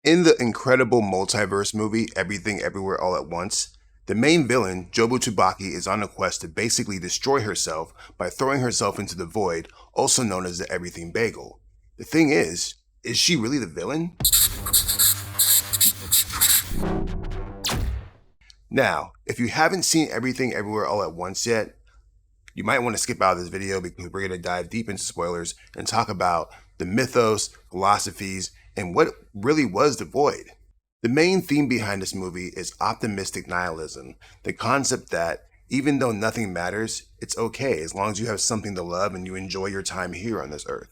In the incredible multiverse movie Everything Everywhere All at Once, the main villain, Jobu Tupaki, is on a quest to basically destroy herself by throwing herself into the void, also known as the Everything Bagel. The thing is she really the villain? Now, if you haven't seen Everything Everywhere All at Once yet, you might want to skip out of this video because we're going to dive deep into spoilers and talk about the mythos, philosophies, and what really was the void. The main theme behind this movie is optimistic nihilism, the concept that even though nothing matters, it's okay as long as you have something to love and you enjoy your time here on this earth.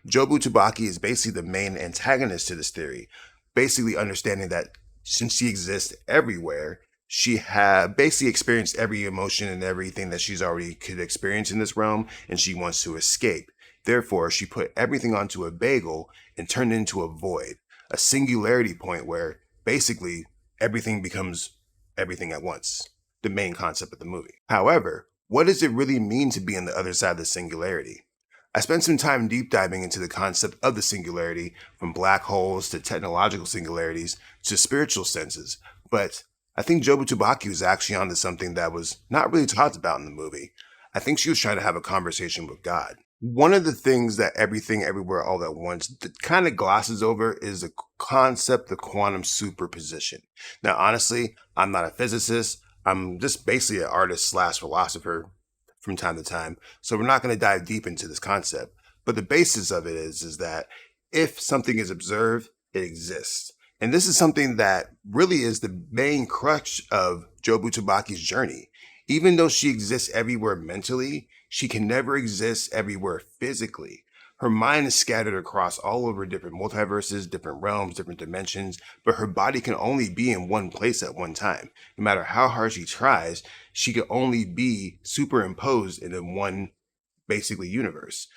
Jobu Tubaki is basically the main antagonist to this theory, basically understanding that since she exists everywhere, she had basically experienced every emotion and everything that she's already could experience in this realm, and she wants to escape. Therefore, she put everything onto a bagel and turned it into a void, a singularity point where basically everything becomes everything at once. The main concept of the movie. However, what does it really mean to be on the other side of the singularity? I spent some time deep diving into the concept of the singularity, from black holes to technological singularities to spiritual senses, but I think Jobu Tubaki was actually onto something that was not really talked about in the movie. I think she was trying to have a conversation with God. One of the things that Everything Everywhere All at Once kind of glosses over is the concept of quantum superposition. Now, honestly, I'm not a physicist. I'm just basically an artist slash philosopher from time to time. So we're not going to dive deep into this concept. But the basis of it is that if something is observed, it exists. And this is something that really is the main crux of Jobu Tubaki's journey. Even though she exists everywhere mentally, she can never exist everywhere physically. Her mind is scattered across all over different multiverses, different realms, different dimensions, but her body can only be in one place at one time. No matter how hard she tries, she can only be superimposed in one basically universe.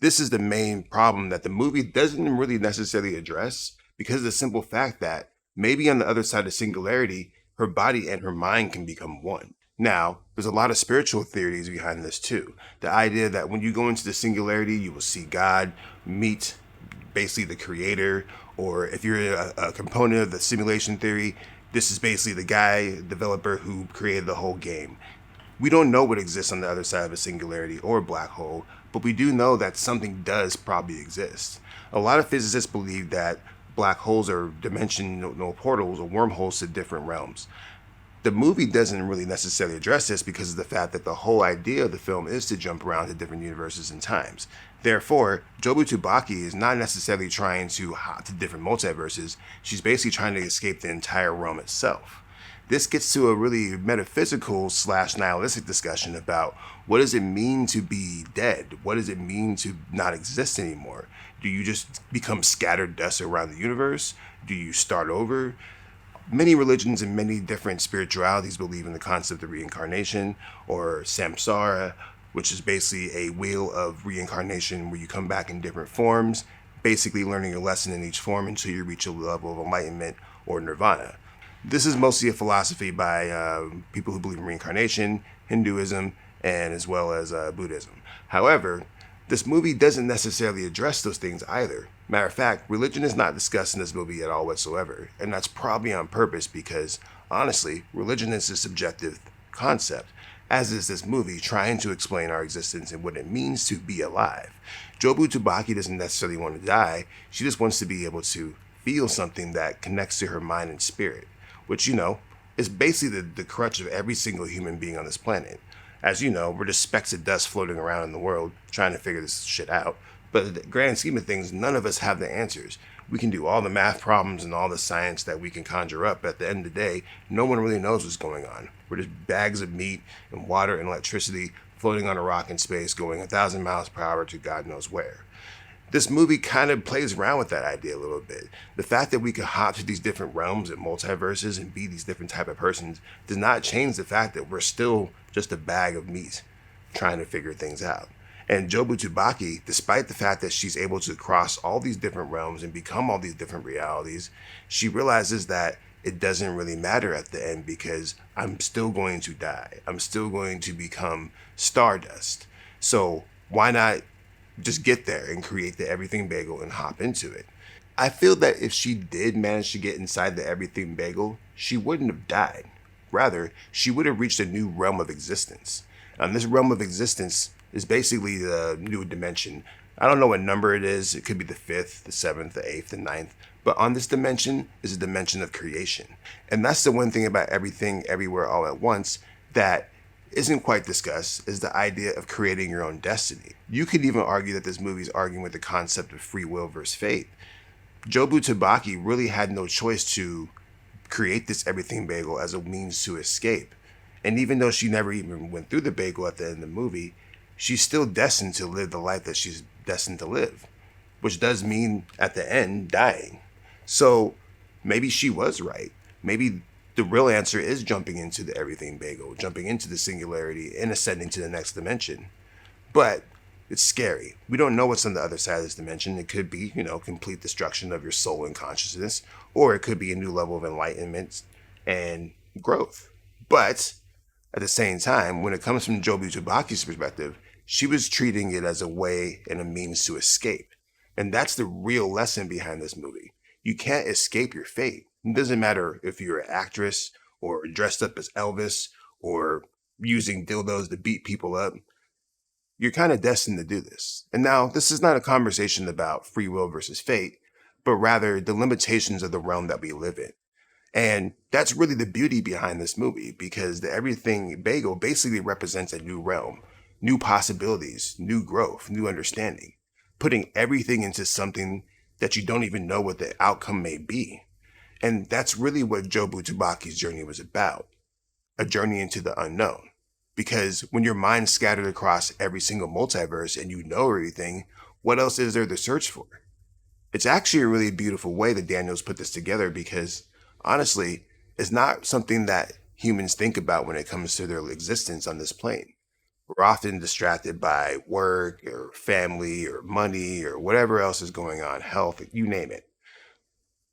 This is the main problem that the movie doesn't really necessarily address because of the simple fact that maybe on the other side of singularity, her body and her mind can become one. Now, there's a lot of spiritual theories behind this too. The idea that when you go into the singularity, you will see God, meet basically the creator, or if you're a component of the simulation theory, this is basically the guy, developer who created the whole game. We don't know what exists on the other side of a singularity or a black hole, but we do know that something does probably exist. A lot of physicists believe that black holes are dimensional portals or wormholes to different realms. The movie doesn't really necessarily address this because of the fact that the whole idea of the film is to jump around to different universes and times. Therefore, Jobu Tubaki is not necessarily trying to hop to different multiverses, she's basically trying to escape the entire realm itself. This gets to a really metaphysical slash nihilistic discussion about what does it mean to be dead? What does it mean to not exist anymore? Do you just become scattered dust around the universe? Do you start over? Many religions and many different spiritualities believe in the concept of reincarnation or samsara, which is basically a wheel of reincarnation where you come back in different forms, basically learning your lesson in each form until you reach a level of enlightenment or nirvana. This is mostly a philosophy by people who believe in reincarnation, Hinduism, and as well as Buddhism. However, this movie doesn't necessarily address those things either. Matter of fact, religion is not discussed in this movie at all whatsoever, and that's probably on purpose because, honestly, religion is a subjective concept, as is this movie trying to explain our existence and what it means to be alive. Jobu Tubaki doesn't necessarily want to die, she just wants to be able to feel something that connects to her mind and spirit, which, is basically the crutch of every single human being on this planet. As you know, we're just specks of dust floating around in the world trying to figure this shit out. But in the grand scheme of things, none of us have the answers. We can do all the math problems and all the science that we can conjure up. At the end of the day, no one really knows what's going on. We're just bags of meat and water and electricity floating on a rock in space going 1,000 miles per hour to God knows where. This movie kind of plays around with that idea a little bit. The fact that we can hop to these different realms and multiverses and be these different type of persons does not change the fact that we're still just a bag of meat trying to figure things out. And Jobu Tubaki, despite the fact that she's able to cross all these different realms and become all these different realities, she realizes that it doesn't really matter at the end because I'm still going to die. I'm still going to become stardust. So why not just get there and create the everything bagel and hop into it? I feel that if she did manage to get inside the everything bagel, she wouldn't have died. Rather, she would have reached a new realm of existence. And this realm of existence is basically the new dimension. I don't know what number it is. It could be the fifth, the seventh, the eighth, the ninth. But on this dimension is a dimension of creation. And that's the one thing about everything, everywhere, all at once that isn't quite discussed is the idea of creating your own destiny. You could even argue that this movie is arguing with the concept of free will versus fate. Jobu Tupaki really had no choice to create this everything bagel as a means to escape. And even though she never even went through the bagel at the end of the movie, she's still destined to live the life that she's destined to live, which does mean at the end dying. So maybe she was right. Maybe the real answer is jumping into the everything bagel, jumping into the singularity and ascending to the next dimension. But it's scary. We don't know what's on the other side of this dimension. It could be, complete destruction of your soul and consciousness, or it could be a new level of enlightenment and growth. But at the same time, when it comes from Jobu Tubaki's perspective, she was treating it as a way and a means to escape. And that's the real lesson behind this movie. You can't escape your fate. It doesn't matter if you're an actress or dressed up as Elvis or using dildos to beat people up. You're kind of destined to do this. And now, this is not a conversation about free will versus fate, but rather the limitations of the realm that we live in. And that's really the beauty behind this movie, because the everything bagel basically represents a new realm, new possibilities, new growth, new understanding, putting everything into something that you don't even know what the outcome may be. And that's really what Jobu Tubaki's journey was about, a journey into the unknown. Because when your mind's scattered across every single multiverse and you know everything, what else is there to search for? It's actually a really beautiful way that Daniels put this together, because honestly, it's not something that humans think about when it comes to their existence on this plane. We're often distracted by work or family or money or whatever else is going on, health, you name it.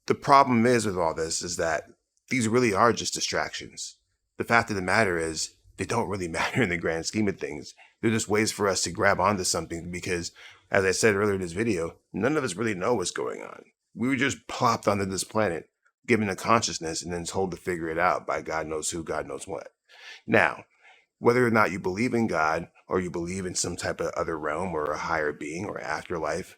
The problem is with all this is that these really are just distractions. The fact of the matter is, they don't really matter in the grand scheme of things. They're just ways for us to grab onto something because, as I said earlier in this video, none of us really know what's going on. We were just plopped onto this planet, given a consciousness, and then told to figure it out by God knows who, God knows what. Now, whether or not you believe in God or you believe in some type of other realm or a higher being or afterlife,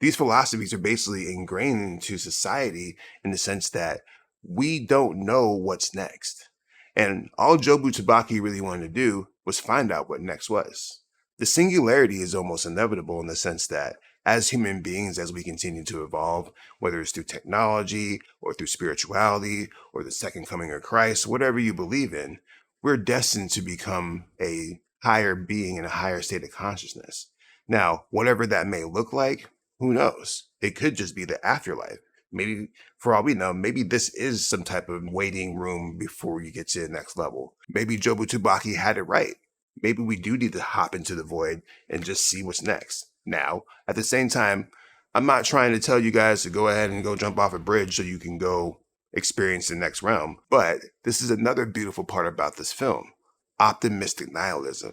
these philosophies are basically ingrained into society in the sense that we don't know what's next. And all Jobu Tupaki really wanted to do was find out what next was. The singularity is almost inevitable in the sense that as human beings, as we continue to evolve, whether it's through technology or through spirituality or the second coming of Christ, whatever you believe in, we're destined to become a higher being in a higher state of consciousness. Now, whatever that may look like, who knows? It could just be the afterlife. Maybe, for all we know, maybe this is some type of waiting room before you get to the next level. Maybe Jobu Tupaki had it right. Maybe we do need to hop into the void and just see what's next. Now, at the same time, I'm not trying to tell you guys to go ahead and go jump off a bridge so you can go experience the next realm. But this is another beautiful part about this film: optimistic nihilism.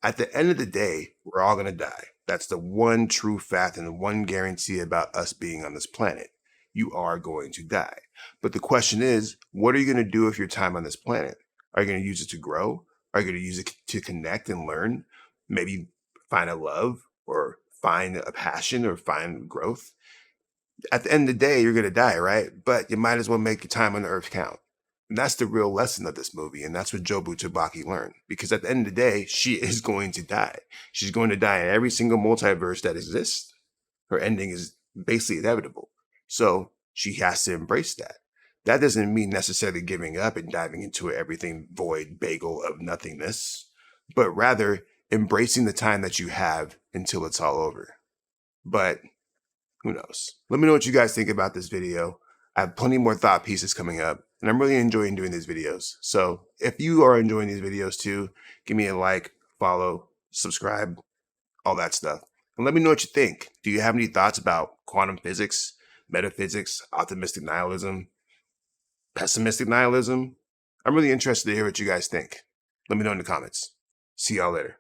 At the end of the day, we're all going to die. That's the one true fact and the one guarantee about us being on this planet. You are going to die. But the question is, what are you going to do with your time on this planet? Are you going to use it to grow? Are you going to use it to connect and learn? Maybe find a love or find a passion or find growth? At the end of the day, you're going to die, right? But you might as well make your time on the earth count. And that's the real lesson of this movie. And that's what Jobu Tupaki learned. Because at the end of the day, she is going to die. She's going to die in every single multiverse that exists. Her ending is basically inevitable. So she has to embrace that. That doesn't mean necessarily giving up and diving into an everything void bagel of nothingness, but rather embracing the time that you have until it's all over. But who knows? Let me know what you guys think about this video. I have plenty more thought pieces coming up, and I'm really enjoying doing these videos. So if you are enjoying these videos too, give me a like, follow, subscribe, all that stuff. And let me know what you think. Do you have any thoughts about quantum physics, metaphysics, optimistic nihilism, pessimistic nihilism? I'm really interested to hear what you guys think. Let me know in the comments. See y'all later.